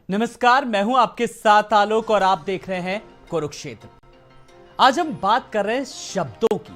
नमस्कार, मैं हूं आपके साथ आलोक और आप देख रहे हैं कुरुक्षेत्र। आज हम बात कर रहे हैं शब्दों की।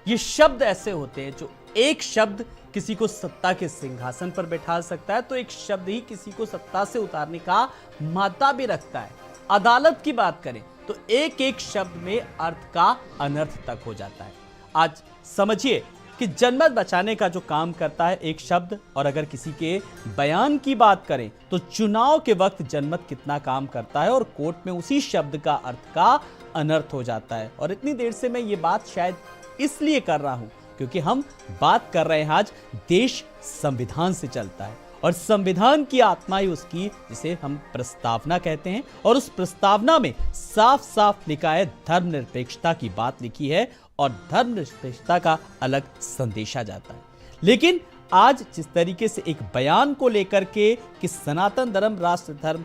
ये शब्द ऐसे होते हैं जो एक शब्द किसी को सत्ता के सिंहासन पर बैठा सकता है, तो एक शब्द ही किसी को सत्ता से उतारने का मादा भी रखता है। अदालत की बात करें तो एक एक शब्द में अर्थ का अनर्थ तक हो जाता है। आज समझिए कि जनमत बचाने का जो काम करता है एक शब्द, और अगर किसी के बयान की बात करें तो चुनाव के वक्त जनमत कितना काम करता है और कोर्ट में उसी शब्द का अर्थ का अनर्थ हो जाता है। और इतनी देर से मैं ये बात शायद इसलिए कर रहा हूं क्योंकि हम बात कर रहे हैं आज देश संविधान से चलता है और संविधान की आत्मा ही उसकी जिसे हम प्रस्तावना कहते हैं, और उस प्रस्तावना में साफ साफ लिखा है धर्मनिरपेक्षता की बात लिखी है और धर्मनिरपेक्षता का अलग संदेशा जाता है। लेकिन आज जिस तरीके से एक बयान को लेकर के कि सनातन धर्म राष्ट्र धर्म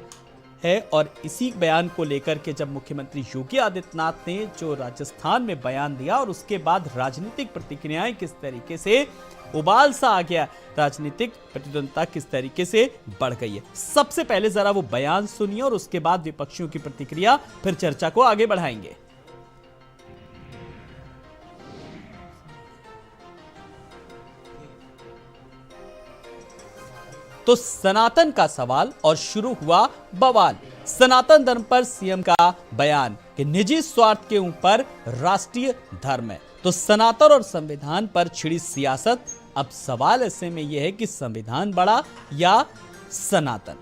है, और इसी बयान को लेकर के जब मुख्यमंत्री योगी आदित्यनाथ ने जो राजस्थान में बयान दिया और उसके बाद राजनीतिक प्रतिक्रियाएं किस तरीके से उबाल सा आ गया, राजनीतिक प्रतिद्वंदता किस तरीके से बढ़ गई है। सबसे पहले जरा वो बयान सुनिए और उसके बाद विपक्षियों की प्रतिक्रिया, फिर चर्चा को आगे बढ़ाएंगे। तो सनातन का सवाल और शुरू हुआ बवाल। सनातन धर्म पर सीएम का बयान कि निजी स्वार्थ के ऊपर राष्ट्रीय धर्म है। तो सनातन और संविधान पर छिड़ी सियासत। अब सवाल ऐसे में यह है कि संविधान बड़ा या सनातन,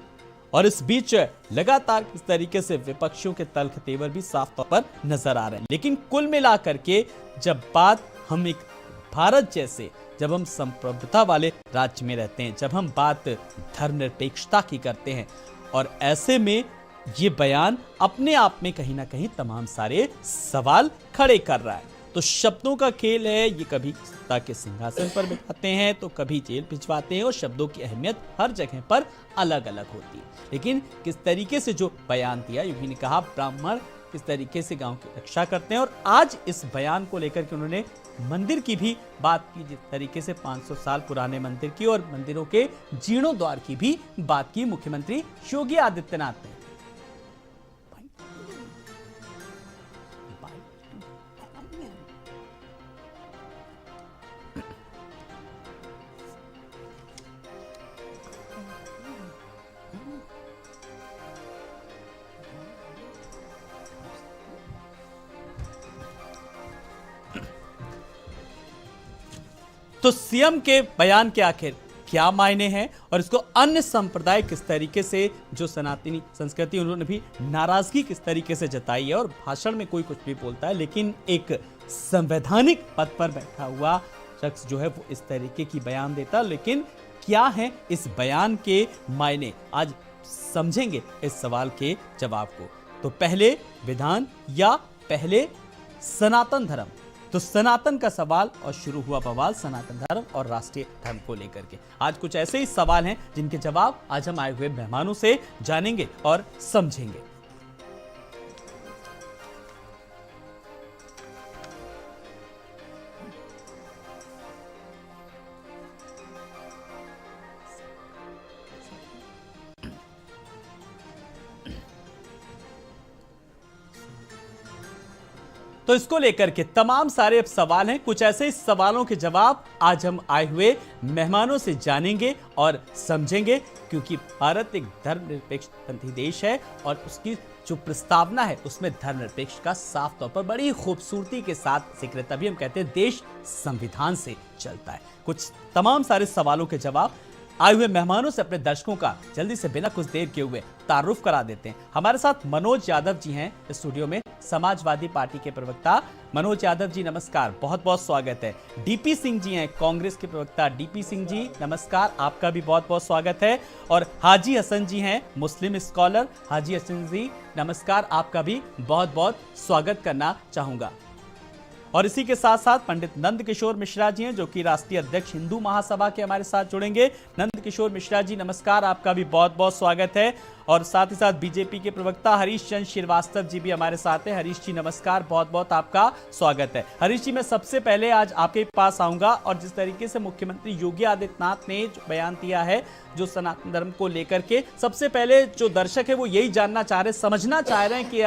और इस बीच लगातार किस तरीके से विपक्षियों के तल्ख तेवर भी साफ तौर पर नजर आ रहे हैं। लेकिन कुल मिलाकर के जब बात हम एक भारत जैसे, जब हम संप्रभुता वाले राज्य में रहते हैं, जब हम बात धर्मनिरपेक्षता की करते हैं, और ऐसे में ये बयान अपने आप में कहीं ना कहीं तमाम सारे सवाल खड़े कर रहा है। तो शब्दों का खेल है, ये कभी सत्ता के सिंहासन पर बिठाते हैं तो कभी जेल भिजवाते हैं, और शब्दों की अहमियत हर जगह पर अलग अलग होती है। लेकिन किस तरीके से जो बयान दिया, योगी ने कहा ब्राह्मण किस तरीके से गांव की रक्षा करते हैं, और आज इस बयान को लेकर के उन्होंने मंदिर की भी बात की, जिस तरीके से 500 साल पुराने मंदिर की और मंदिरों के जीर्णोद्वार की भी बात की मुख्यमंत्री योगी आदित्यनाथ ने। तो सीएम के बयान के आखिर क्या मायने हैं, और इसको अन्य संप्रदाय किस तरीके से, जो सनातनी संस्कृति, उन्होंने भी नाराजगी किस तरीके से जताई है। और भाषण में कोई कुछ भी बोलता है, लेकिन एक संवैधानिक पद पर बैठा हुआ शख्स जो है वो इस तरीके की बयान देता। लेकिन क्या है इस बयान के मायने, आज समझेंगे इस सवाल के जवाब को। तो पहले विधान या पहले सनातन धर्म। तो सनातन का सवाल और शुरू हुआ बवाल सनातन धर्म और राष्ट्रीय धर्म को लेकर के। आज कुछ ऐसे ही सवाल हैं जिनके जवाब आज हम आए हुए मेहमानों से जानेंगे और समझेंगे। तो इसको लेकर के तमाम सारे सवाल हैं, कुछ ऐसे सवालों के जवाब आज हम आए हुए मेहमानों से जानेंगे और समझेंगे, क्योंकि भारत एक धर्मनिरपेक्ष देश है और उसकी जो प्रस्तावना है उसमें धर्मनिरपेक्ष का साफ तौर पर बड़ी खूबसूरती के साथ जिक्र, तभी हम कहते हैं देश संविधान से चलता है। कुछ तमाम सारे सवालों के जवाब आए हुए मेहमानों से अपने दर्शकों का जल्दी से बिना कुछ देर के हुए तारुफ करा देते हैं। हमारे साथ मनोज यादव जी हैं स्टूडियो में, समाजवादी पार्टी के प्रवक्ता। मनोज यादव जी नमस्कार, बहुत बहुत स्वागत है। डीपी सिंह जी हैं कांग्रेस के प्रवक्ता। डीपी सिंह जी नमस्कार, आपका भी बहुत बहुत स्वागत है। और हाजी हसन जी हैं मुस्लिम स्कॉलर। हाजी हसन जी नमस्कार, आपका भी बहुत बहुत स्वागत करना चाहूंगा। और इसी के साथ साथ पंडित नंद किशोर मिश्रा जी हैं, जो कि राष्ट्रीय अध्यक्ष हिंदू महासभा के हमारे साथ जुड़ेंगे। नंद किशोर मिश्रा जी नमस्कार, आपका भी बहुत बहुत स्वागत है। और साथ ही साथ बीजेपी के प्रवक्ता हरीश चंद्र श्रीवास्तव जी भी हमारे साथ हैं। हरीश जी नमस्कार, बहुत बहुत आपका स्वागत है। हरीश जी, मैं सबसे पहले आज आपके पास आऊंगा और जिस तरीके से मुख्यमंत्री योगी आदित्यनाथ ने जो बयान दिया है जो सनातन धर्म को लेकर के, सबसे पहले जो दर्शक है वो यही जानना चाह रहे, समझना चाह रहे हैं कि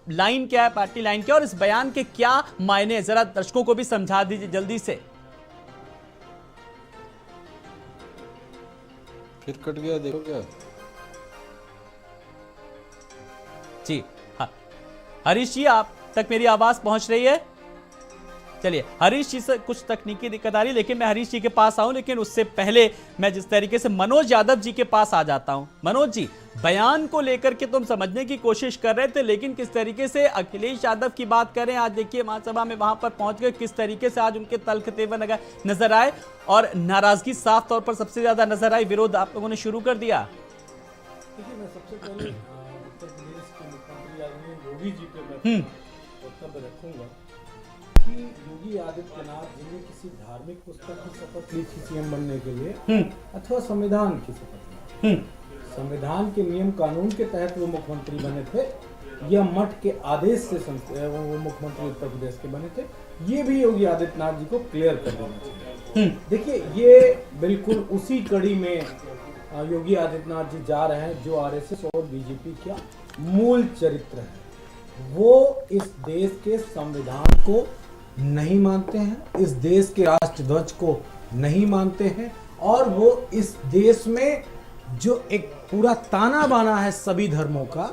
लाइन क्या है, पार्टी लाइन क्या है और इस बयान के क्या मायने हैं, जरा दर्शकों को भी समझा दीजिए जल्दी से। फिर कट गया, देखो क्या जी। हाँ हरीश जी, आप तक मेरी आवाज पहुंच रही है? चलिए, हरीश जी से कुछ तकनीकी दिक्कत आ रही है, लेकिन मैं हरीश जी के पास आऊं, लेकिन उससे पहले मैं जिस तरीके से मनोज यादव जी के पास आ जाता हूं। मनोज जी, बयान को लेकर के तुम समझने की कोशिश कर रहे थे, लेकिन किस तरीके से अखिलेश यादव की बात करें, आज देखिए महासभा में वहां पर पहुंच गए, किस तरीके से आज उनके तल्ख तेवर नजर आए और नाराजगी साफ तौर पर सबसे ज्यादा नजर आई, विरोध आप लोगों ने शुरू कर दिया। देखिए, मैं सबसे पहले उत्तर प्रदेश के मुख्यमंत्री आदरणीय योगी जी पे मैं वक्तव्य रखूंगा कि योगी आदित्यनाथ जी ने किसी धार्मिक पुस्तक की शपथ ली थी सीएम बनने के लिए अथवा संविधान की शपथ ली। संविधान के नियम कानून के तहत वो मुख्यमंत्री बने थे या मठ के आदेश से वो मुख्यमंत्री उत्तर प्रदेश के बने थे, ये भी योगी आदित्यनाथ जी को क्लियर कर देना चाहिए। देखिए, ये बिल्कुल उसी कड़ी में योगी आदित्यनाथ जी जा रहे हैं जो आरएसएस और बीजेपी का मूल चरित्र है। वो इस देश के संविधान को नहीं मानते हैं, इस देश के राष्ट्रध्वज को नहीं मानते हैं और वो इस देश में जो एक पूरा ताना बाना है सभी धर्मों का,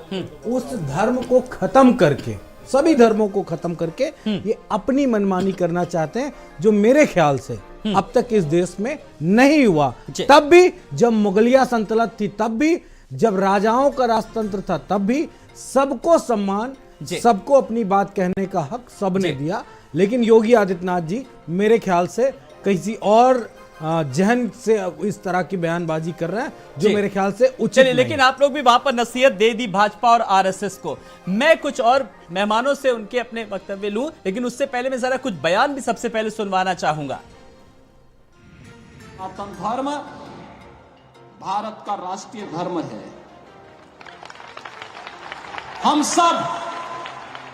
उस धर्म को खत्म करके, सभी धर्मों को खत्म करके ये अपनी मनमानी करना चाहते हैं, जो मेरे ख्याल से अब तक इस देश में नहीं हुआ। तब भी जब मुगलिया सल्तनत थी, तब भी जब राजाओं का राजतंत्र था, तब भी सबको सम्मान, सबको अपनी बात कहने का हक सबने दिया। लेकिन योगी आदित्यनाथ जी मेरे ख्याल से किसी और जहन से इस तरह की बयानबाजी कर रहे हैं जो मेरे ख्याल से उचित नहीं। लेकिन आप लोग भी वहां पर नसीहत दे दी भाजपा और आरएसएस को। मैं कुछ और मेहमानों से उनके अपने वक्तव्य लूं, लेकिन उससे पहले मैं जरा कुछ बयान भी सबसे पहले सुनवाना चाहूंगा। सनातन धर्म भारत का राष्ट्रीय धर्म है। हम सब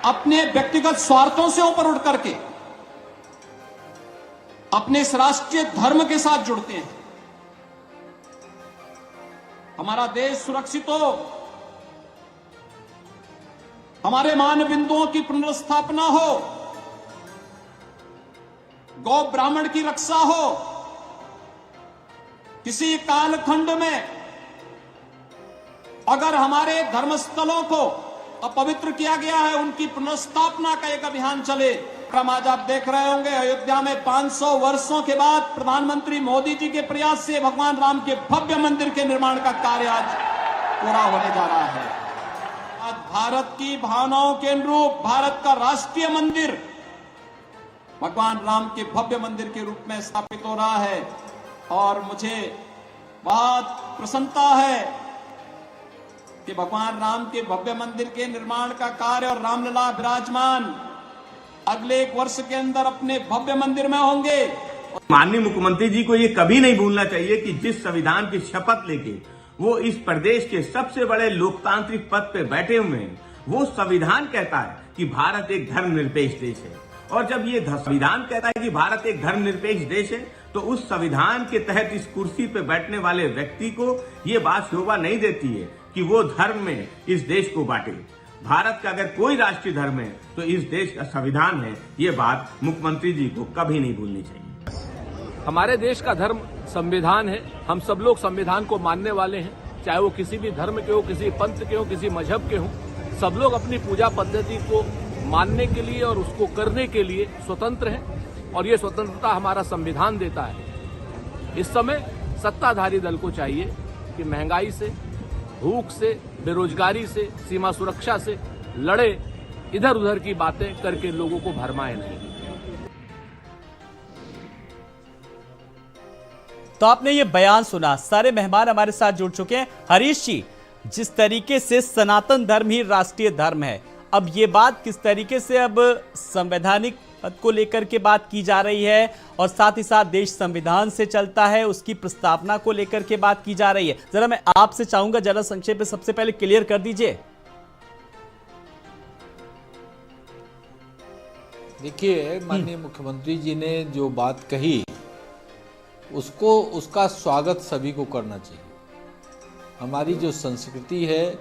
अपने व्यक्तिगत स्वार्थों से ऊपर उठ करके अपने इस राष्ट्रीय धर्म के साथ जुड़ते हैं। हमारा देश सुरक्षित हो, हमारे मान बिंदुओं की पुनर्स्थापना हो, गौ ब्राह्मण की रक्षा हो, किसी कालखंड में अगर हमारे धर्मस्थलों को अपवित्र किया गया है, उनकी पुनर्स्थापना का एक अभियान चले। आज आप देख रहे होंगे, अयोध्या में 500 वर्षों के बाद प्रधानमंत्री मोदी जी के प्रयास से भगवान राम के भव्य मंदिर के निर्माण का कार्य आज पूरा होने जा रहा है। आज भारत की भावनाओं के अनुरूप भारत का राष्ट्रीय मंदिर भगवान राम के भव्य मंदिर के रूप में स्थापित हो रहा है और मुझे बहुत प्रसन्नता है कि भगवान राम के भव्य मंदिर के निर्माण का कार्य और रामलला विराजमान अगले 1 वर्ष के अंदर अपने भव्य मंदिर में होंगे। माननीय मुख्यमंत्री जी को ये कभी नहीं भूलना चाहिए कि जिस संविधान की शपथ लेके वो इस प्रदेश के सबसे बड़े लोकतांत्रिक पद पे बैठे हुए हैं, वो संविधान कहता है कि भारत एक धर्मनिरपेक्ष देश है। और जब ये संविधान कहता है कि भारत एक धर्मनिरपेक्ष देश है, तो उस संविधान के तहत इस कुर्सी पे बैठने वाले व्यक्ति को ये बात शोभा नहीं देती है कि वो धर्म में इस देश को बांटे। भारत का अगर कोई राष्ट्रीय धर्म है तो इस देश का संविधान है। ये बात मुख्यमंत्री जी को कभी नहीं भूलनी चाहिए। हमारे देश का धर्म संविधान है। हम सब लोग संविधान को मानने वाले हैं, चाहे वो किसी भी धर्म के हो, किसी पंथ के हो, किसी मजहब के हो। सब लोग अपनी पूजा पद्धति को मानने के लिए और उसको करने के लिए स्वतंत्र हैं और ये स्वतंत्रता हमारा संविधान देता है। इस समय सत्ताधारी दल को चाहिए कि महंगाई से, भूख से, बेरोजगारी से, सीमा सुरक्षा से लड़े, इधर उधर की बातें करके लोगों को भरमाए नहीं। तो आपने ये बयान सुना, सारे मेहमान हमारे साथ जुड़ चुके हैं। हरीश जी, जिस तरीके से सनातन धर्म ही राष्ट्रीय धर्म है, अब ये बात किस तरीके से अब संवैधानिक पद को लेकर के बात की जा रही है और साथ ही साथ देश संविधान से चलता है उसकी प्रस्तावना को लेकर के बात की जा रही है। जरा मैं आपसे चाहूंगा जरा संक्षेप में सबसे पहले क्लियर कर दीजिए। देखिए, माननीय मुख्यमंत्री जी ने जो बात कही उसका स्वागत सभी को करना चाहिए। हमारी जो संस्कृति है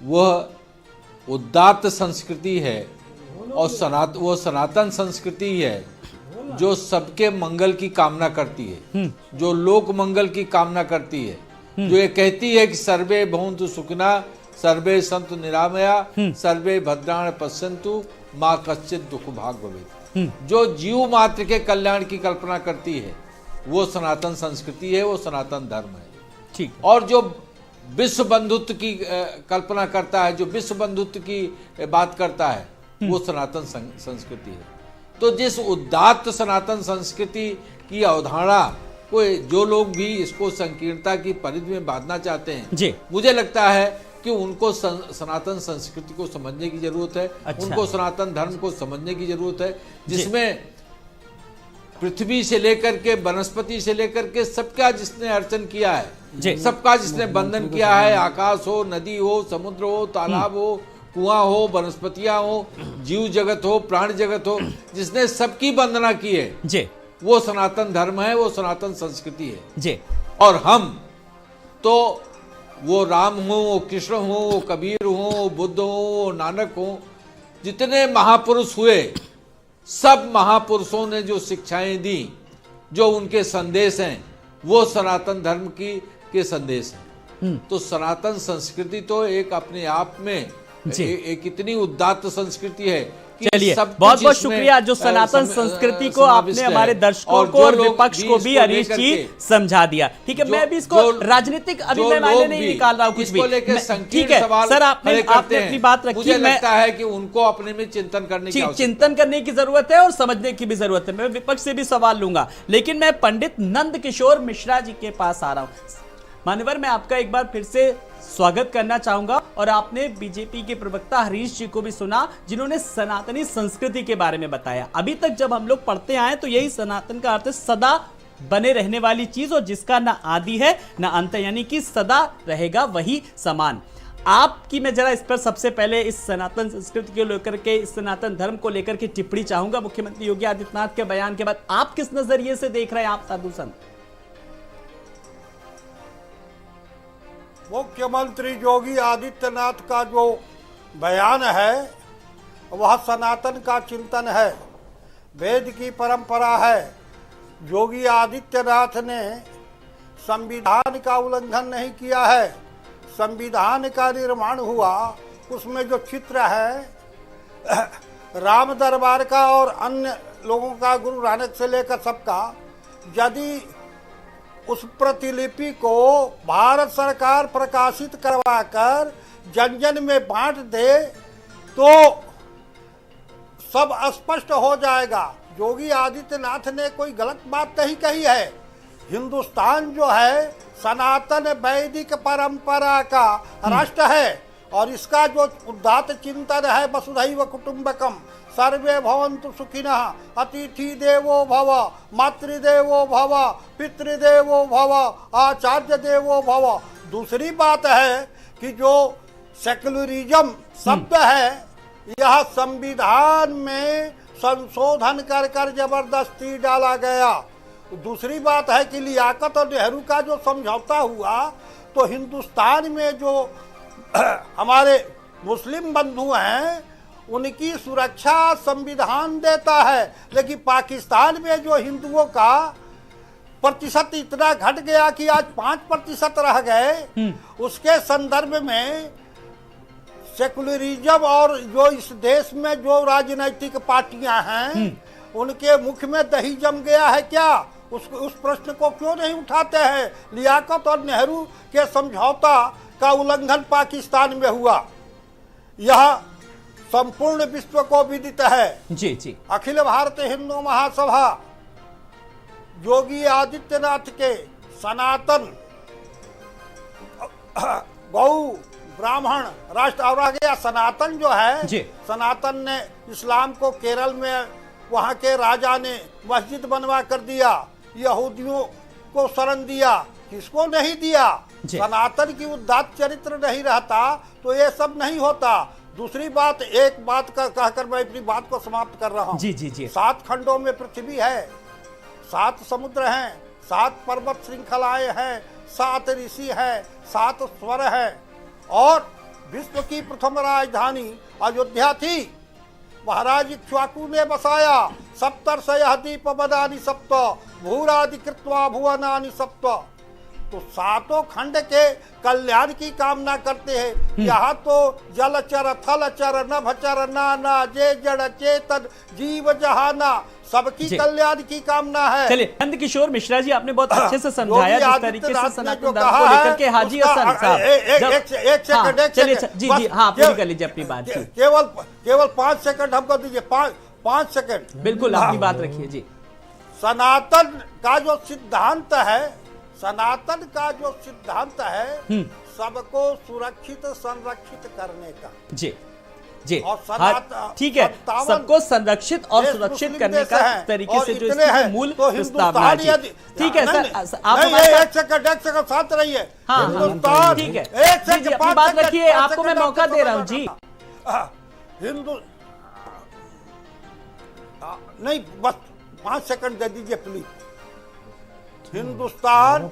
वह उदात्त संस्कृति है और वो सनातन संस्कृति है जो सबके मंगल की कामना करती है, जो लोक मंगल की कामना करती है, जो ये कहती है कि सर्वे भवन्तु सुखिनः, सर्वे सन्तु निरामया, सर्वे भद्राणि पश्यन्तु, माँ कश्चित् दुख भाग भवेत्। जो जीव मात्र के कल्याण की कल्पना करती है वो सनातन संस्कृति है, वो सनातन धर्म है। ठीक। और जो विश्व बंधुत्व की कल्पना करता है, जो विश्व बंधुत्व की बात करता है, वो सनातन संस्कृति है। तो जिस उदात्त सनातन संस्कृति की अवधारणा को जो लोग भी इसको संकीर्णता की परिधि में बांधना चाहते हैं जी, मुझे लगता है कि उनको सनातन संस्कृति को समझने की जरूरत है। अच्छा। उनको सनातन धर्म को समझने की जरूरत है, जिसमें पृथ्वी से लेकर के वनस्पति से लेकर के सबका जिसने अर्चन किया है, सबका जिसने बंधन किया है, आकाश हो, नदी हो, समुद्र हो, तालाब हो, कुआं हो, वनस्पतियां हो, जीव जगत हो, प्राण जगत हो, जिसने सबकी वंदना की है जी, वो सनातन धर्म है, वो सनातन संस्कृति है जी। और हम तो वो राम हो, वो कृष्ण हो, वो कबीर हो, वो बुद्ध हो, वो नानक हो, जितने महापुरुष हुए, सब महापुरुषों ने जो शिक्षाएं दी, जो उनके संदेश हैं, वो सनातन धर्म के संदेश हैं। तो सनातन संस्कृति तो एक अपने आप में एक इतनी उदात्त संस्कृति है। चलिए, बहुत बहुत शुक्रिया जो सनातन संस्कृति को आपने हमारे दर्शकों को और विपक्ष को भी हरीश जी समझा दिया। ठीक है, मैं अभी इसको राजनीतिक अभी मैं मायने नहीं निकाल रहा हूँ कुछ भी। ठीक है सर, आपने अपनी बात रखी। मुझे लगता है कि उनको अपने में चिंतन करने की जरूरत है और समझने की भी जरूरत है। मैं विपक्ष से भी सवाल लूंगा, लेकिन मैं पंडित नंद किशोर मिश्रा जी के पास आ रहा हूँ। मान्यवर, मैं आपका एक बार फिर से स्वागत करना चाहूंगा। और आपने बीजेपी के प्रवक्ता हरीश जी को भी सुना, जिन्होंने सनातनी संस्कृति के बारे में बताया। अभी तक जब हम लोग पढ़ते आए तो यही सनातन का अर्थ है सदा बने रहने वाली चीज, और जिसका ना आदि है ना अंत, यानी कि सदा रहेगा वही समान। आपकी मैं जरा इस पर सबसे पहले इस सनातन संस्कृति को लेकर के, इस सनातन धर्म को लेकर के टिप्पणी चाहूंगा। मुख्यमंत्री योगी आदित्यनाथ के बयान के बाद आप किस नजरिए से देख रहे हैं, आप साधु संत? मुख्यमंत्री योगी आदित्यनाथ का जो बयान है वह सनातन का चिंतन है, वेद की परंपरा है। योगी आदित्यनाथ ने संविधान का उल्लंघन नहीं किया है। संविधान का निर्माण हुआ, उसमें जो चित्र है राम दरबार का और अन्य लोगों का, गुरु नानक से लेकर सबका, यदि उस प्रतिलिपि को भारत सरकार प्रकाशित करवाकर जन जन में बांट दे तो सब स्पष्ट हो जाएगा। योगी आदित्यनाथ ने कोई गलत बात नहीं कही है। हिंदुस्तान जो है सनातन वैदिक परंपरा का राष्ट्र है, और इसका जो उदात्त चिंतन है वसुधैव कुटुंबकम, सर्वे भवन्तु सुखिनः, अतिथि देवो भव, मातृदेवो भव, पितृदेवो भव, आचार्य देवो भव। दूसरी बात है कि जो सेक्युलरिज्म शब्द है यह संविधान में संशोधन कर कर जबरदस्ती डाला गया। दूसरी बात है कि लियाकत और नेहरू का जो समझौता हुआ तो हिंदुस्तान में जो हमारे मुस्लिम बंधु हैं उनकी सुरक्षा संविधान देता है, लेकिन पाकिस्तान में जो हिंदुओं का प्रतिशत इतना घट गया कि आज 5% रह गए, उसके संदर्भ में सेकुलरिज्म और जो इस देश में जो राजनीतिक पार्टियां हैं उनके मुख में दही जम गया है क्या? उस प्रश्न को क्यों नहीं उठाते हैं? लियाकत और नेहरू के समझौता का उल्लंघन पाकिस्तान में हुआ, यह संपूर्ण विश्व को विदित है। जी जी। अखिल भारतीय हिंदू महासभा योगी आदित्यनाथ के सनातन गौ ब्राह्मण राष्ट्र। और आ गया सनातन जो है, जी। सनातन ने इस्लाम को केरल में वहां के राजा ने मस्जिद बनवा कर दिया, यहूदियों को शरण दिया, किसको नहीं दिया। सनातन की उदात्त चरित्र नहीं रहता तो ये सब नहीं होता। दूसरी बात, एक बात का कहकर मैं अपनी बात को समाप्त कर रहा हूँ। जी जी जी। 7 खंडों में पृथ्वी है, 7 समुद्र हैं, 7 पर्वत श्रृंखलाएं हैं, 7 ऋषि हैं, 7 स्वर है, और विश्व की प्रथम राजधानी अयोध्या थी। महाराज इक्ष्वाकु ने बसाया। 70 दीप बदानी सप्त भूरादि कृत्वा भुवनानि सप्त। तो 7 खंड के कल्याण की कामना करते हैं। यहाँ तो जलचर थलचर नभचर नाना जे जड़ चेतन जीव जहाना सबकी कल्याण की कामना है। चलिए, नंद किशोर मिश्रा जी, आपने बहुत अच्छे से समझाया जिस तरीके से सनातन धर्म को लेकर के। हाजी हसन साहब, एक सेकंड, जी जी, हाँ, पूरी कर लीजिए अपनी बात। केवल 5 सेकंड हमको दीजिए, 5 सेकंड। बिल्कुल, अपनी बात रखिए जी। सनातन का जो सिद्धांत है, सनातन का जो सिद्धांत है, सबको सुरक्षित संरक्षित करने का। जी जी, और ठीक है, सबको संरक्षित और सुरक्षित करने का तरीके से जो इसकी मूल प्रस्तावना है। ठीक है सर, आप एक सेकंड शांत रहिए। हाँ, ठीक है, जी, अपनी बात रखिए, आपको मैं मौका दे रहा हूँ जी। हिंदू नहीं, बस 5 सेकंड दे दीजिए प्लीज। हिंदुस्तान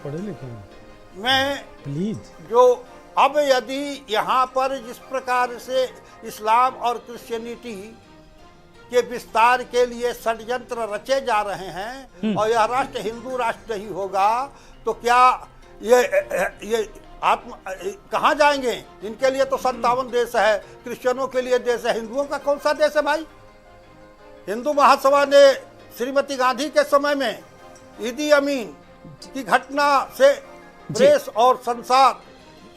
में प्लीज जो अब यदि यहाँ पर जिस प्रकार से इस्लाम और क्रिश्चियनिटी के विस्तार के लिए षड्यंत्र रचे जा रहे हैं और यह राष्ट्र हिंदू राष्ट्र नहीं होगा तो क्या ये कहाँ जाएंगे? इनके लिए तो 57 देश है, क्रिश्चियनों के लिए देश है, हिंदुओं का कौन सा देश है भाई? हिंदू महासभा ने श्रीमती गांधी के समय में इदी अमीन की घटना से प्रेस और संसार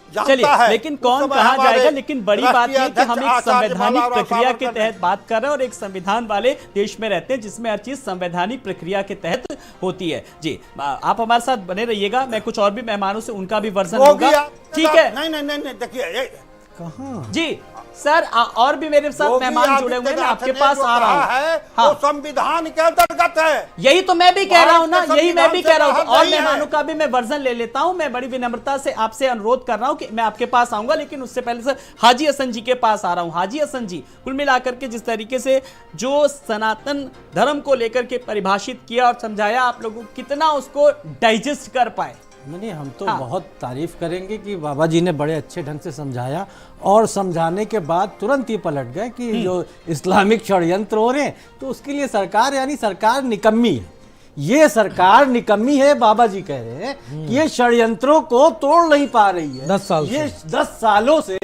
चलिए, लेकिन कौन कहा जाएगा। लेकिन बड़ी बात यह कि हम एक संवैधानिक प्रक्रिया के तहत बात कर रहे हैं और एक संविधान वाले देश में रहते हैं जिसमें हर चीज संवैधानिक प्रक्रिया के तहत होती है। जी, आप हमारे साथ बने रहिएगा, मैं कुछ और भी मेहमानों से उनका भी वर्जन होगा। ठीक है, नहीं देखिए कहाँ जी सर, और भी मेरे साथ मेहमान जुड़े हुए हैं, आपके पास आ रहा हूँ। हाँ, वो संविधान के अंतर्गत है। यही तो मैं भी कह रहा हूँ ना, यही मैं भी कह रहा हूँ। और मेहमानों का भी मैं वर्जन ले लेता हूँ। मैं बड़ी विनम्रता से आपसे अनुरोध कर रहा हूँ कि मैं आपके पास आऊंगा, लेकिन उससे पहले से हाजी हसन जी के पास आ रहा हूँ। हाजी हसन जी, कुल मिलाकर के जिस तरीके से जो सनातन धर्म को लेकर के परिभाषित किया और समझाया, आप लोगों कितना उसको डाइजेस्ट कर पाए? नहीं, हम तो बहुत तारीफ करेंगे कि बाबा जी ने बड़े अच्छे ढंग से समझाया और समझाने के बाद तुरंत ही पलट गए कि जो इस्लामिक षड्यंत्र हो रहे हैं तो उसके लिए सरकार, यानी सरकार निकम्मी है। ये सरकार निकम्मी है, बाबा जी कह रहे हैं कि ये षड्यंत्रों को तोड़ नहीं पा रही है। 10 सालों से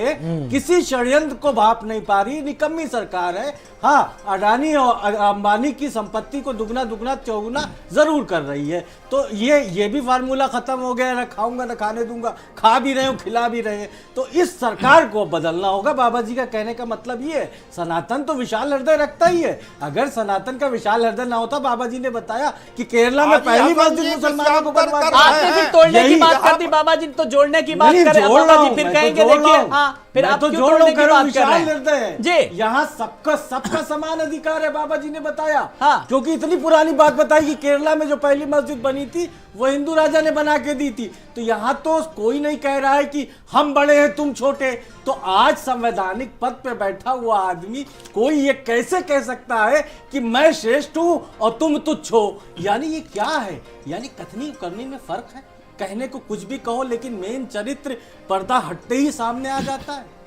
किसी षड्यंत्र को भाप नहीं पा रही, निकम्मी सरकार है। हाँ, अडानी और अंबानी की संपत्ति को दुगना दुगना चौगुना जरूर कर रही है। तो ये भी फार्मूला खत्म हो गया, न खाऊंगा न खाने दूंगा, खा भी रहे हो खिला भी रहे हैं। तो इस सरकार को बदलना होगा। बाबा जी का कहने का मतलब ये है, सनातन तो विशाल हृदय रखता ही है। अगर सनातन का विशाल हृदय ना होता, बाबा जी ने बताया कि केरला में पहली मस्जिद मुसलमानों को बनवा दी। आपने फिर तोड़ने की बात कर दी, बाबा जी तो जोड़ने की बात कर रहे हैं। बाबा जी फिर कहेंगे, देखिए, हाँ, फिर आप तो क्यों तोड़ने की बात कर रहे हैं? जी, यहाँ सबका समान अधिकार है, बाबा जी ने बताया। हाँ, क्योंकि इतनी पुरानी बात बताई कि केरला में जो पहली मस्जिद बनी थी वो हिंदू राजा ने बना के दी थी। तो यहाँ तो कोई नहीं कह रहा है कि हम बड़े हैं तुम छोटे। तो आज संवैधानिक पद पे बैठा हुआ आदमी कोई ये कैसे कह सकता है कि मैं श्रेष्ठ हूं और तुम तुच्छ हो? यानी ये क्या है? यानी कथनी करनी में फर्क है। कहने को कुछ भी कहो, लेकिन मेन चरित्र पर्दा हटते ही सामने आ जाता है।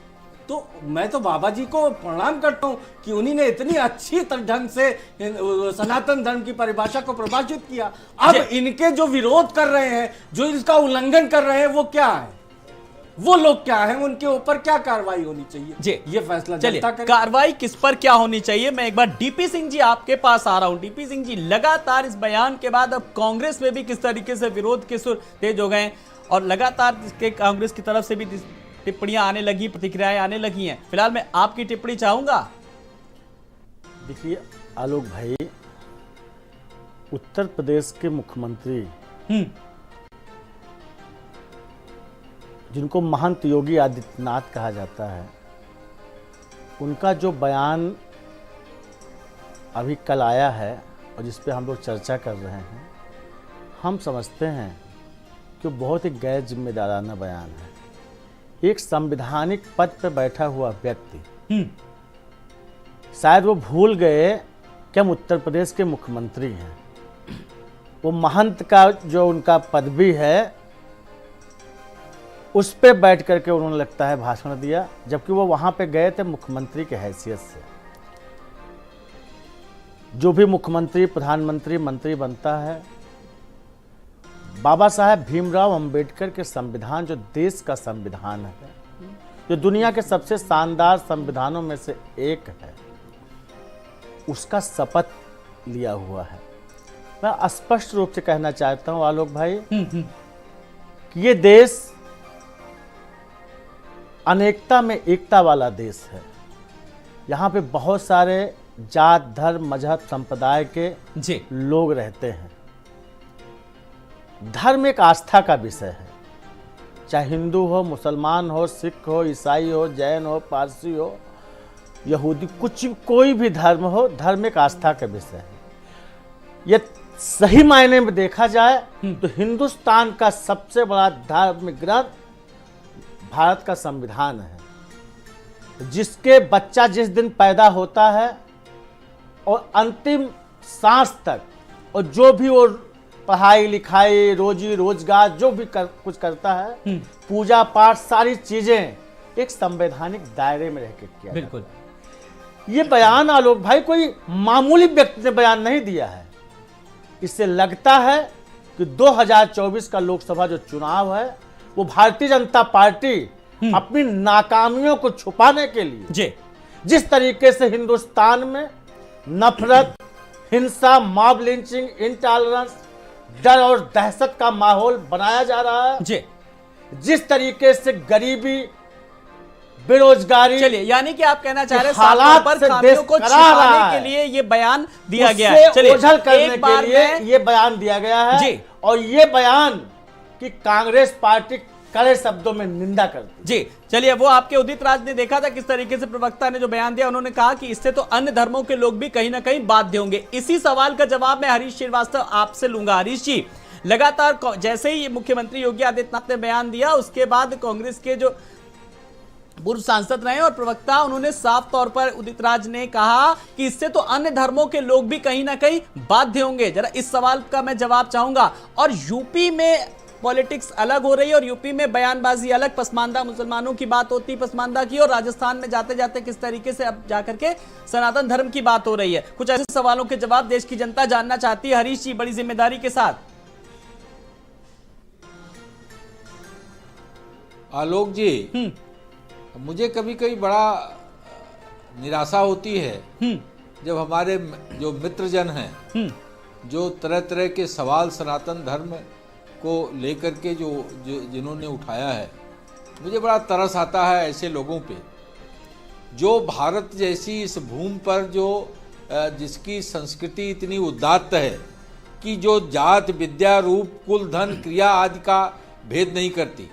तो मैं तो बाबा जी को प्रणाम करता हूँ कि उन्हीं ने इतनी अच्छी ढंग से सनातन धर्म की परिभाषा को परिभाषित किया। अब इनके जो विरोध कर रहे हैं, जो इसका उल्लंघन कर रहे हैं, वो क्या है? वो लोग क्या हैं? उनके ऊपर क्या कार्रवाई होनी चाहिए? जी, ये फैसला जनता करे। कार्रवाई किस पर क्या होनी चाहिए? मैं एक बार डीपी सिंह जी आपके पास आ रहा हूं। डीपी सिंह जी, लगातार इस बयान के बाद अब कांग्रेस में भी किस तरीके से विरोध के सुर तेज हो गए और लगातार कांग्रेस की तरफ से भी टिप्पणियां आने लगी, प्रतिक्रियाएं आने लगी हैं। फिलहाल मैं आपकी टिप्पणी चाहूंगा। देखिए आलोक भाई, उत्तर प्रदेश के मुख्यमंत्री जिनको महंत योगी आदित्यनाथ कहा जाता है, उनका जो बयान अभी कल आया है और जिस पे हम लोग चर्चा कर रहे हैं, हम समझते हैं कि वो बहुत ही गैर जिम्मेदाराना बयान है। एक संवैधानिक पद पर बैठा हुआ व्यक्ति, शायद वो भूल गए कि हम उत्तर प्रदेश के मुख्यमंत्री हैं। वो महंत का जो उनका पदवी है उस पे बैठ करके उन्होंने लगता है भाषण दिया, जबकि वो वहां पे गए थे मुख्यमंत्री के हैसियत से। जो भी मुख्यमंत्री, प्रधानमंत्री, मंत्री बनता है, बाबा साहेब भीमराव अंबेडकर के संविधान, जो देश का संविधान है, जो दुनिया के सबसे शानदार संविधानों में से एक है, उसका शपथ लिया हुआ है। मैं स्पष्ट रूप से कहना चाहता हूं आलोक भाई कि ये देश अनेकता में एकता वाला देश है। यहाँ पे बहुत सारे जात, धर्म, मजहब, संप्रदाय के लोग रहते हैं। धर्म एक आस्था का विषय है, चाहे हिंदू हो, मुसलमान हो, सिख हो, ईसाई हो, जैन हो, पारसी हो, यहूदी, कोई भी धर्म हो, धर्म एक आस्था का विषय है। ये सही मायने में देखा जाए तो हिंदुस्तान का सबसे बड़ा धार्मिक ग्रंथ भारत का संविधान है, जिसके बच्चा जिस दिन पैदा होता है और अंतिम सांस तक, और जो भी वो पढ़ाई लिखाई, रोजी रोजगार, जो भी कुछ करता है, पूजा पाठ, सारी चीजें एक संवैधानिक दायरे में रह के किया। बिल्कुल। ये बयान आलोक भाई कोई मामूली व्यक्ति ने बयान नहीं दिया है। इससे लगता है कि 2024 का लोकसभा जो चुनाव है, वो भारतीय जनता पार्टी अपनी नाकामियों को छुपाने के लिए जिस तरीके से हिंदुस्तान में नफरत, हिंसा, मॉब लिंचिंग, इंटॉलरेंस, डर और दहशत का माहौल बनाया जा रहा है, जिस तरीके से गरीबी, बेरोजगारी, चलिए, यानी कि आप कहना चाह रहे हैं हालात पर खामियों को छिपाने के लिए ये बयान दिया गया है, ओझल करने के लिए ये बयान दिया गया है। और ये बयान की कांग्रेस पार्टी कड़े शब्दों में निंदा करती। जी चलिए, वो आपके उदित राज ने देखा था किस तरीके से प्रवक्ता ने जो बयान दिया, उन्होंने कहा कि इससे तो अन्य धर्मों के लोग भी कहीं ना कहीं बाध्य होंगे। इसी सवाल का जवाब मैं हरीश श्रीवास्तव आपसे लूंगा। हरीश जी, लगातार जैसे ही मुख्यमंत्री योगी आदित्यनाथ ने बयान दिया, उसके बाद कांग्रेस के जो पूर्व सांसद रहे और प्रवक्ता, उन्होंने साफ तौर पर उदित राज ने कहा कि इससे तो अन्य धर्मों के लोग भी कहीं ना कहीं बाध्य होंगे। जरा इस सवाल का मैं जवाब चाहूंगा। और यूपी में पॉलिटिक्स अलग हो रही है और यूपी में बयानबाजी अलग, पसमानदा मुसलमानों की बात होती पसमानदा की, और राजस्थान में जाते जाते किस तरीके से अब जाकर के सनातन धर्म की बात हो रही है। कुछ ऐसे सवालों के जवाब देश की जनता जानना चाहती है। हरीश जी, बड़ी जिम्मेदारी के साथ। आलोक जी, मुझे कभी कभी बड़ा निराशा होती है जब हमारे जो मित्रजन हैं, जो तरह तरह के सवाल सनातन धर्म को लेकर के जो जिन्होंने उठाया है, मुझे बड़ा तरस आता है ऐसे लोगों पे, जो भारत जैसी इस भूमि पर जो जिसकी संस्कृति इतनी उदात्त है कि जो जात, विद्या, रूप, कुल, धन, क्रिया आदि का भेद नहीं करती,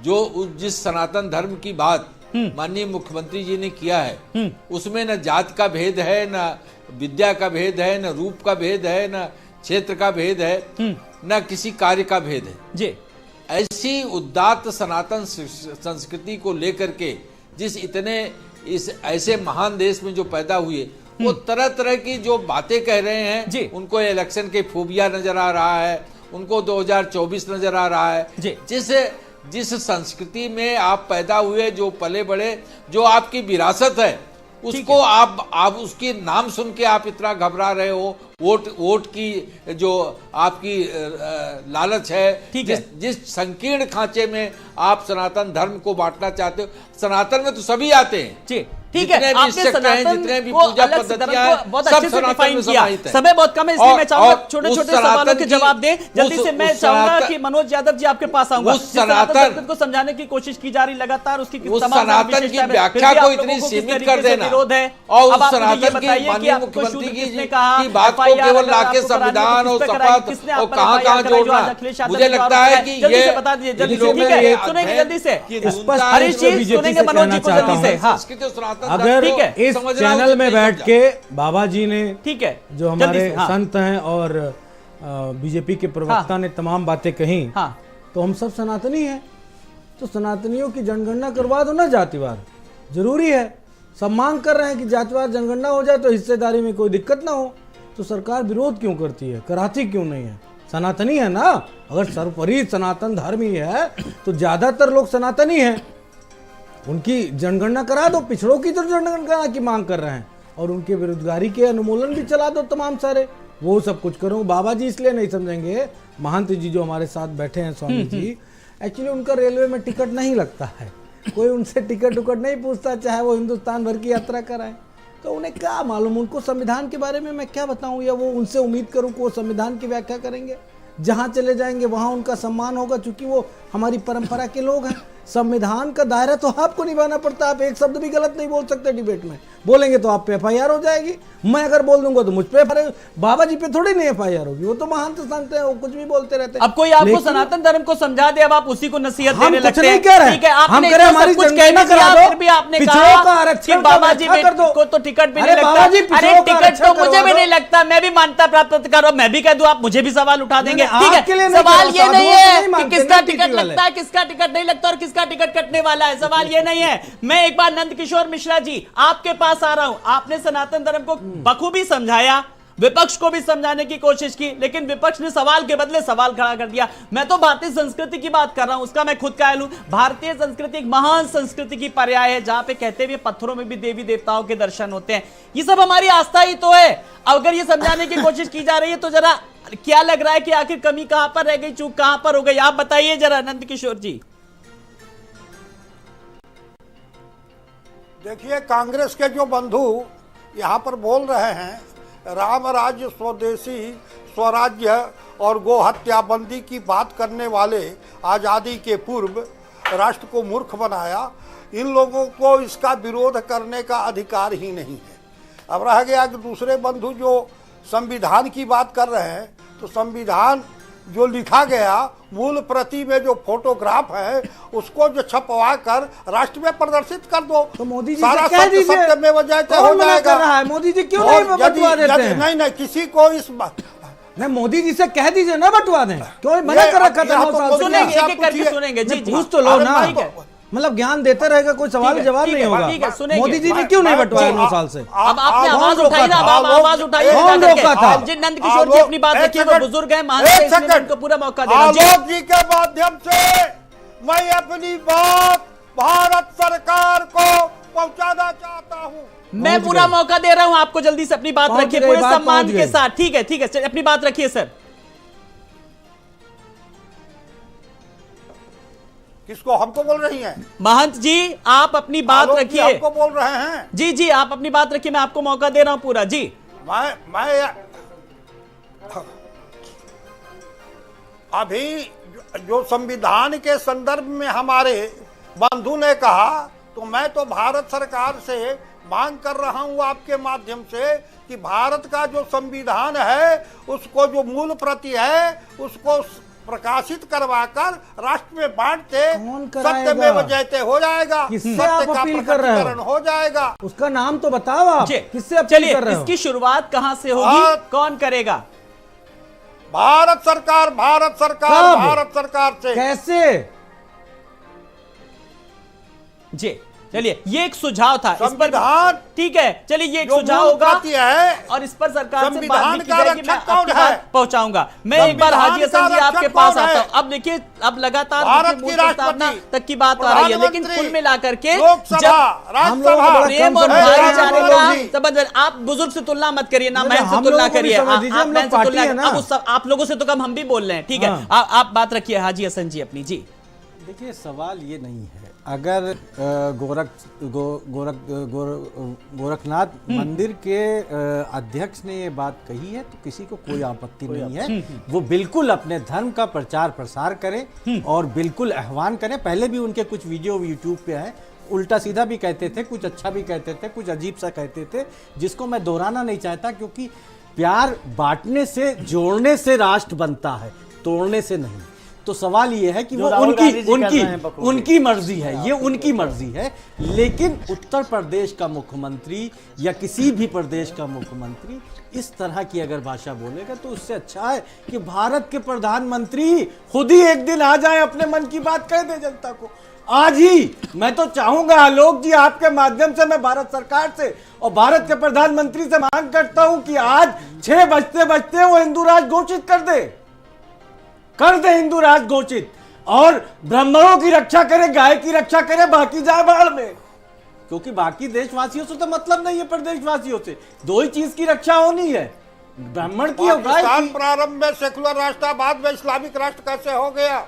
जो जिस सनातन धर्म की बात माननीय मुख्यमंत्री जी ने किया है, उसमें न जात का भेद है, न विद्या का भेद है, न रूप का भेद है, न क्षेत्र का भेद है, न किसी कार्य का भेद है जी। ऐसी उदात्त सनातन संस्कृति को लेकर के इस ऐसे महान देश में जो पैदा हुए, वो तरह तरह की जो बातें कह रहे हैं, उनको इलेक्शन के फोबिया नजर आ रहा है, उनको 2024 नजर आ रहा है। जिस संस्कृति में आप पैदा हुए, जो पले बड़े, जो आपकी विरासत है, उसको आप उसकी नाम सुन के आप इतना घबरा रहे हो। वोट की जो आपकी लालच है, जिस संकीर्ण खांचे में आप सनातन धर्म को बांटना चाहते हो। सनातन में तो सभी आते हैं, ठीक है, आपने सनातन को अलग से धर्म को बहुत अच्छे से डिफाइन किया। समय बहुत कम है, इसलिए मैं चाहूंगा छोटे छोटे सवालों के जवाब दें जल्दी से। मैं चाहूंगा कि मनोज यादव जी आपके पास आऊंगा। सनातन को समझाने की कोशिश की जा रही लगातार, उसकी सनातन की व्याख्या को इतनी सीमित कर देना विरोध है। और उस सनातन की माननीय मुख्यमंत्री की बात को केवल लाके संविधान और शपथ और कहां जोड़ना, मुझे लगता है कि ये बता दीजिए जल्दी से। ठीक है, सुनेंगे जल्दी से, हरीश जी सुनेंगे मनोज जी को जल्दी से। हाँ अगर इस चैनल में बैठ के बाबा जी ने, ठीक है, जो हमारे संत हैं और बीजेपी के प्रवक्ता ने तमाम बातें कही, तो हम सब सनातनी हैं, तो सनातनियों की जनगणना करवा दो ना जातिवार, जरूरी है। सब मांग कर रहे हैं कि जातिवार जनगणना हो जाए तो हिस्सेदारी में कोई दिक्कत ना हो, तो सरकार विरोध क्यों करती है, कराती क्यों नहीं है? सनातनी है ना, अगर सर्वोपरि सनातन धर्म ही है तो ज्यादातर लोग सनातनी हैं, उनकी जनगणना करा दो। पिछड़ों की तो जनगणना की मांग कर रहे हैं और उनके बेरोजगारी के अनुमूलन भी चला दो तमाम सारे, वो सब कुछ करो। बाबा जी इसलिए नहीं समझेंगे, महंत जी जो हमारे साथ बैठे हैं स्वामी जी, एक्चुअली उनका रेलवे में टिकट नहीं लगता है, कोई उनसे टिकट उकट नहीं पूछता, चाहे वो हिंदुस्तान भर की यात्रा कराए, तो उन्हें क्या मालूम, उनको संविधान के बारे में मैं क्या बताऊं, या वो उनसे उम्मीद करूं कि वो संविधान की व्याख्या करेंगे। जहां चले जाएंगे वहां उनका सम्मान होगा, चूंकि वो हमारी परंपरा के लोग हैं। संविधान का दायरा तो आपको निभाना पड़ता है, आप एक शब्द भी गलत नहीं बोल सकते डिबेट में, बोलेंगे तो आप पे FIR हो जाएगी, मैं अगर बोल दूंगा तो मुझ पे FIR, बाबा जी पे थोड़ी नहीं FIR होगी, वो तो महंत संत हैं, वो कुछ भी बोलते रहते हैं। अब कोई आपको सनातन धर्म को समझा दे, अब आप उसी को नसीहत देने लगते हैं। ठीक है, आपने सब कुछ कहना करा दो, फिर भी आपने कहा कि बाबा जी को तो टिकट भी नहीं लगता। अरे टिकट तो मुझे भी नहीं लगता, मैं भी मानता प्राप्त करो, मैं भी कह दूं आप मुझे भी सवाल उठा देंगे। ठीक है, सवाल ये नहीं है कि किसका टिकट लगता है, किसका टिकट नहीं लगता और किसका टिकट कटने वाला है, सवाल ये नहीं है। मैं एक बार नंद किशोर मिश्रा जी आपके पास आ रहा हूं। आपने सनातन धर्म को बखूबी समझाया, विपक्ष को भी समझाने की कोशिश की, लेकिन विपक्ष ने सवाल के बदले सवाल खड़ा कर दिया। मैं तो भारतीय संस्कृति की बात कर रहा हूं, उसका मैं खुद कायल हूं। भारतीय संस्कृति एक महान संस्कृति की पर्याय है, जहां पे कहते हुए पत्थरों में भी देवी देवताओं के दर्शन होते हैं। ये सब हमारी आस्था ही तो है। अगर ये समझाने की कोशिश की जा रही है तो जरा क्या लग रहा है कि आखिर कमी कहां पर रह गई, चूक कहां पर हो गई, आप बताइए जरा नंद किशोर जी। देखिए, कांग्रेस के जो बंधु यहाँ पर बोल रहे हैं राम राज्य स्वदेशी स्वराज्य और गो हत्या बंदी की बात करने वाले आज़ादी के पूर्व राष्ट्र को मूर्ख बनाया, इन लोगों को इसका विरोध करने का अधिकार ही नहीं है। अब रह गया कि दूसरे बंधु जो संविधान की बात कर रहे हैं, तो संविधान जो लिखा गया मूल प्रति में जो फोटोग्राफ है उसको जो छपवा कर राष्ट्र में प्रदर्शित कर दो, तो मोदी जी सारा से कह दीजिए, सत्य में वजह हो जाएगा। कर रहा है मोदी जी, क्यों नहीं बटवा देते हैं? नहीं किसी को इस नहीं, मोदी जी से कह दीजिए ना बटवा दें, क्यों मना कर रखा था 9 साल से? सुनेंगे, एक एक करके सुनेंगे जी, पूछ तो लो ना, मतलब ज्ञान देते रहेगा, कोई सवाल जवाब नहीं होगा। मोदी जी ने क्यों नहीं बटवाया 9 साल से? अब आपने आवाज उठाई ना, अब आवाज उठाई, कौन रोका था? जी नंद किशोर जी अपनी बात रखिए, वो बुजुर्ग हैं, महान उनको पूरा मौका देना। आलोक जी के माध्यम से मैं अपनी बात भारत सरकार को पहुंचाना चाहता हूं। मैं पूरा मौका दे रहा हूं आपको, जल्दी से अपनी बात रखिए पूरे सम्मान के साथ। ठीक है, ठीक है, अपनी बात रखिए सर। किसको? हमको बोल रही हैं? महंत जी आप अपनी बात रखिए। हमको बोल रहे हैं? जी जी आप अपनी बात रखिए, मैं आपको मौका दे रहा हूं पूरा। जी मैं अभी जो संविधान के संदर्भ में हमारे बंधु ने कहा, तो मैं तो भारत सरकार से मांग कर रहा हूं आपके माध्यम से कि भारत का जो संविधान है उसको जो मूल प्रति है उसको प्रकाशित करवाकर राष्ट्र में बांटते, सत्य में जयते हो जाएगा, किससे आप अपील कर रहे हो? हो जाएगा। उसका नाम तो बताओ आप, किससे अपील कर रहे हो? इसकी शुरुआत कहां से होगी, कौन करेगा? भारत सरकार, भारत सरकार, भारत सरकार से। कैसे? जी चलिए, ये एक सुझाव था इस पर, ठीक है, चलिए ये एक सुझाव होगा और इस पर सरकार से बात भी की जाएगी, मैं आपके पास पहुंचाऊंगा। मैं एक बार हाजी हसन जी आपके पास आता हूं। अब देखिए, अब लगातार स्थापना तक की बात आ रही है, लेकिन कुल मिलाकर के प्रेम और भाईचारे का संबंध, आप बुजुर्ग से तुलना मत करिए ना, महंत से तुलना करिए, आप लोगों से तो कम हम भी बोल रहे हैं। ठीक है, आप बात रखिए हाजी हसन जी अपनी। जी देखिए, सवाल ये नहीं है, अगर गोरखनाथ मंदिर के अध्यक्ष ने ये बात कही है तो किसी को कोई आपत्ति नहीं है। वो बिल्कुल अपने धर्म का प्रचार प्रसार करें और बिल्कुल आह्वान करें। पहले भी उनके कुछ वीडियो यूट्यूब पे है, उल्टा सीधा भी कहते थे, कुछ अच्छा भी कहते थे, कुछ अजीब सा कहते थे, जिसको मैं दोहराना नहीं चाहता, क्योंकि प्यार बांटने से, जोड़ने से राष्ट्र बनता है, तोड़ने से नहीं। तो सवाल ये है कि वो उनकी मर्जी है, ये उनकी मर्जी है। लेकिन उत्तर प्रदेश का मुख्यमंत्री या किसी भी प्रदेश का मुख्यमंत्री इस तरह की अगर भाषा बोलेगा तो उससे अच्छा है कि भारत के प्रधानमंत्री खुद ही एक दिन आ जाए, अपने मन की बात कह दे जनता को। आज ही मैं तो चाहूंगा आलोक जी, आपके माध्यम से मैं भारत सरकार से और भारत के प्रधानमंत्री से मांग करता हूं कि आज 6 बजते वो हिंदू राष्ट्र घोषित कर दे हिंदू राष्ट्र घोषित, और ब्राह्मणों की रक्षा करे, गाय की रक्षा करे, बाकी जाए बाढ़ में। क्योंकि बाकी देशवासियों से तो मतलब नहीं है, प्रदेशवासियों से 2 ही चीज की रक्षा होनी है, ब्राह्मण की और गाय की। प्रारंभ में सेकुलर राष्ट्र, बाद में इस्लामिक राष्ट्र कैसे हो गया?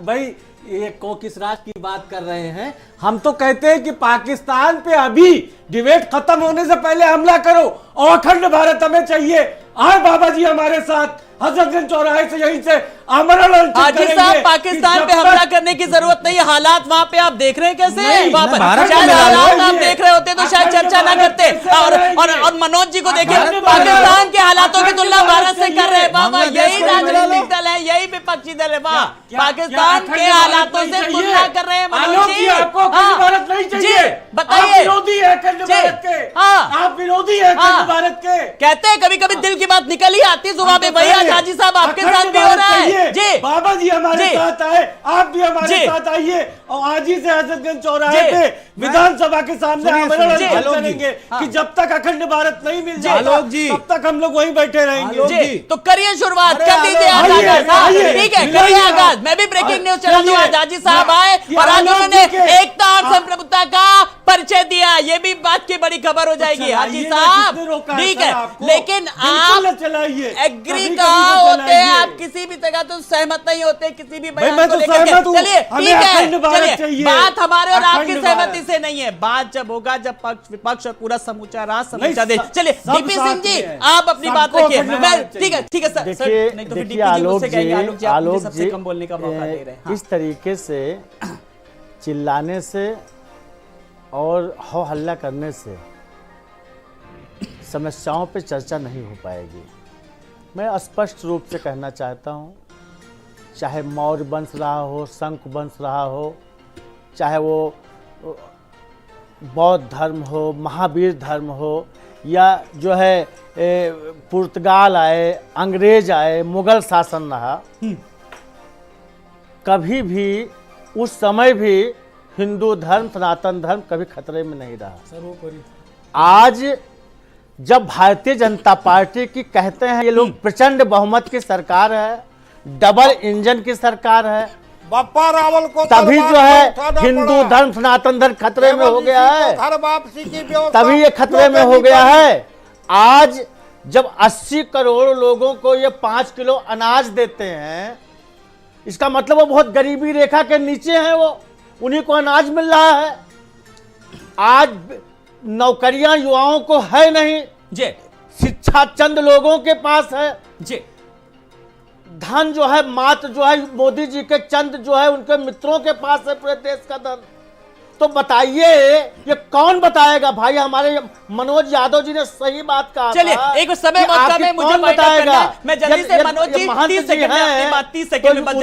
भाई ये किस राष्ट्र की बात कर रहे हैं? हम तो कहते हैं कि पाकिस्तान पे अभी डिबेट खत्म होने से पहले हमला करो और अखंड भारत हमें चाहिए। आए बाबा जी हमारे साथ हजरतगंज चौराहे से, यहीं से आमरण हाजी साहब, पाकिस्तान पे हमला करने की जरूरत नहीं है। हालात वहां पे आप देख रहे हैं कैसे हैं? शायद हालात आप देख रहे होते तो शायद चर्चा ना करते। और मनोज जी को देखिए, पाकिस्तान के हालातों की तुलना भारत से कर रहे हैं। बाबा, यही राजनीतिक दल है, यही विपक्षी दल है। वाह, पाकिस्तान के हालातों से तुलना कर रहे हैं मनोज जी। भारत नहीं चाहिए, बताइए। विरोधी है अखंड भारत के, आप विरोधी है अखंड भारत के। कहते हैं कभी कभी दिल की बात निकल ही आती है जुबान पे। भैया हाजी साहब आपके साथ भी हो रहा है जी। बाबा जी हमारे साथ आए, आप भी हमारे साथ आइए और आज ही से हजरतगंज चौराहे पे विधानसभा के सामने आमरण करेंगे कि जब तक अखंड भारत नहीं मिल जाए तब तक हम लोग वहीं बैठे रहेंगे। तो करिए शुरुआत, कर दीजिए आगाज। ठीक है, करिए आगाज। मैं भी ब्रेकिंग न्यूज चला दूंगा। हाजी साहब आए और आज उन्होंने एकता और संप्रभुता का परिचय दिया, ये भी बात की बड़ी खबर हो जाएगी। हाजी साहब ठीक है, लेकिन आप एग्री कहाँ होते हैं? आप किसी भी जगह तो सहमत नहीं होते किसी भी बयान को लेकर के। चलिए ठीक है, चलिए बात हमारे और आपकी सहमति से नहीं है। बात जब होगा जब पक्ष विपक्ष और पूरा समूचा राष्ट्र समूचा देश। चलिए डीपी सिंह जी, आप अपनी बात रखिए। ठीक है सर, नहीं तो फिर डीपी जी मुझसे कहेंगे आलोक जी आप मुझे सबसे कम बोलने का मौका दे रहे हैं। इस तरीके से चिल्लाने से और हो हल्ला करने से समस्याओं पे चर्चा नहीं हो पाएगी। मैं स्पष्ट रूप से कहना चाहता हूँ, चाहे मौर्य वंश रहा हो, शंख वंश रहा हो, चाहे वो बौद्ध धर्म हो, महावीर धर्म हो, या जो है पुर्तगाल आए, अंग्रेज आए, मुगल शासन रहा, कभी भी उस समय भी हिंदू धर्म, सनातन धर्म कभी खतरे में नहीं रहा। आज जब भारतीय जनता पार्टी की कहते हैं ये लोग प्रचंड बहुमत की सरकार है, डबल इंजन की सरकार है, बप्पा रावल को तभी जो है हिंदू धर्म, सनातन धर्म खतरे में हो गया है, तभी ये खतरे में हो गया है। आज जब 80 करोड़ लोगों को ये 5 किलो अनाज देते हैं, इसका मतलब वो बहुत गरीबी रेखा के नीचे हैं, वो उन्हीं को अनाज मिल रहा है। आज नौकरियां युवाओं को है नहीं जी, शिक्षा चंद लोगों के पास है जी, धन जो है मात्र जो है मोदी जी के चंद जो है उनके मित्रों के पास है पूरे देश का धन। तो बताइए ये कौन बताएगा? भाई हमारे मनोज यादव जी ने सही बात कहा। चलिए एक समय मौका में मुझे बताएगा। मैं जल्दी से मनोज जी 30 सेकंड में अपनी बात 30 सेकंड में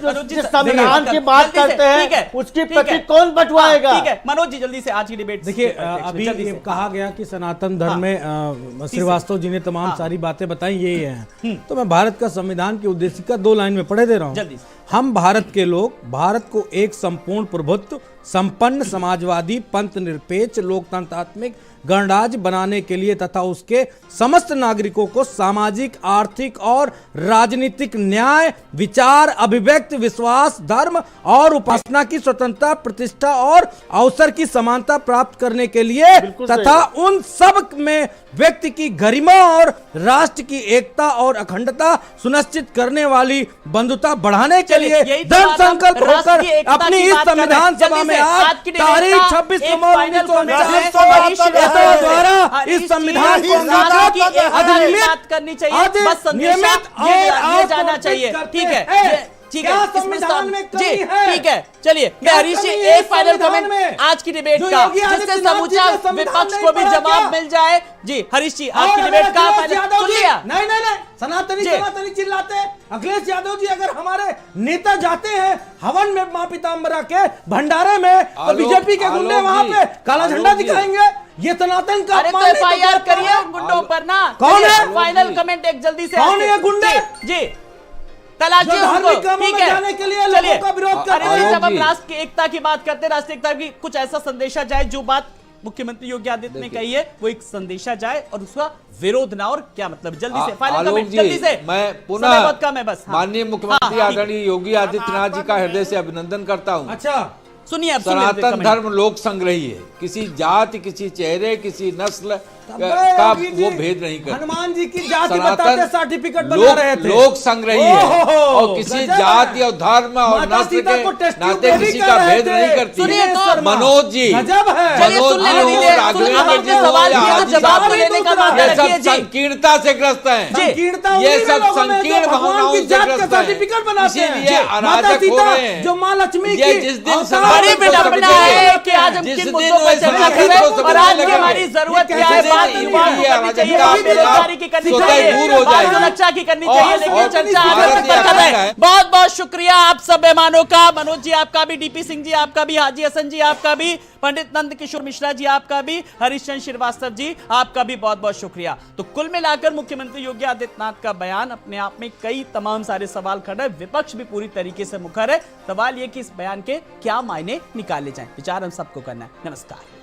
जल्दी से संविधान की बात करते हैं उसकी प्रति कौन बंटवाएगा? ठीक है मनोज जी जल्दी से आज की डिबेट। देखिए अभी कहा गया कि सनातन धर्म में श्रीवास्तव जी ने तमाम सारी बातें बताई, यही है। तो मैं भारत का संविधान की उद्देशिका 2 लाइन में पढ़े दे रहा हूँ। हम भारत के लोग भारत को एक संपूर्ण प्रभुत्व, संपन्न, समाजवादी, पंथ निरपेक्ष, लोकतंत्रात्मक गणराज्य बनाने के लिए तथा उसके समस्त नागरिकों को सामाजिक, आर्थिक और राजनीतिक न्याय, विचार, अभिव्यक्ति, विश्वास, धर्म और उपासना की स्वतंत्रता, प्रतिष्ठा और अवसर की समानता प्राप्त करने के लिए तथा उन सब में व्यक्ति की गरिमा और राष्ट्र की एकता और अखंडता सुनिश्चित करने वाली बंधुता बढ़ाने के लिए दृढ़ संकल्प होकर अपनी इस संविधान सभा में आज तारीख 26 नवंबर 1949 द्वारा इस संविधान को नियमित और जाना चाहिए। ठीक है, ठीक है, संविधान में जी ठीक है। चलिए मैं हरीश जी एक फाइनल कमेंट आज की डिबेट का, जिससे समूचा विपक्ष को भी जवाब मिल जाए। जी हरीश जी आपकी डिबेट का फाइनल सुन लिया। नहीं सनातनी चिल्लाते। अखिलेश यादव जी अगर हमारे नेता जाते हैं हवन में मां पीताम्बरा के भंडारे में, तो बीजेपी के गुंडे वहां पे काला झंडा दिखाएंगे। ये सनातन का अरे तो एफआईआर करिए गुंडों पर ना। कौन है? फाइनल कमेंट एक जल्दी से। कौन है गुंडे? जी तलाशिए उनको। ठीक है चलिए, जब हम राष्ट्र की एकता की बात करते हैं, राष्ट्रीय एकता की कुछ ऐसा संदेशा जाए, जो बात मुख्यमंत्री योगी आदित्यनाथ ने कही है वो एक संदेशा जाए और उसका विरोध ना। और क्या मतलब जल्दी से फाइनल कमेंट जल्दी से। मैं पुनः माननीय मुख्यमंत्री आदरणीय योगी आदित्यनाथ जी का हृदय से अभिनंदन करता हूँ। अच्छा सुनिए, सनातन धर्म लोक संग्रही है, किसी जाति, किसी चेहरे, किसी नस्ल का वो भेद नहीं करता। हनुमान जी की जाति बताते सर्टिफिकेट बना रहे थे। लोक संग्रही है और किसी जाति और धर्म और नस्ल के नाते किसी का भेद नहीं करती। मनोज जी, ये सब संकीर्णता से ग्रस्त है, ये सब संकीर्ण भावनाओं से ग्रस्त है, इसीलिए अराजक हो रहे हैं। जो माँ लक्ष्मी ये जिस दिन बड़ी विडंबना है कि आज हम किन मुद्दों पर चर्चा कर रहे हैं और आज की हमारी जरूरत क्या है। बेरोजगारी की करनी चाहिए, सुरक्षा की करनी चाहिए, लेकिन चर्चा आगे तक कर रहे हैं। बहुत बहुत शुक्रिया आप सब मेहमानों का। मनोज जी आपका भी, डीपी सिंह जी आपका भी, हाजी हसन जी आपका भी, पंडित नंद किशोर मिश्रा जी आपका भी, हरीश चंद्र श्रीवास्तव जी आपका भी बहुत बहुत शुक्रिया। तो कुल मिलाकर मुख्यमंत्री योगी आदित्यनाथ का बयान अपने आप में कई तमाम सारे सवाल खड़े, विपक्ष भी पूरी तरीके से मुखर है। सवाल यह कि इस बयान के क्या मायने निकाले जाएं, विचार हम सबको करना है। नमस्कार।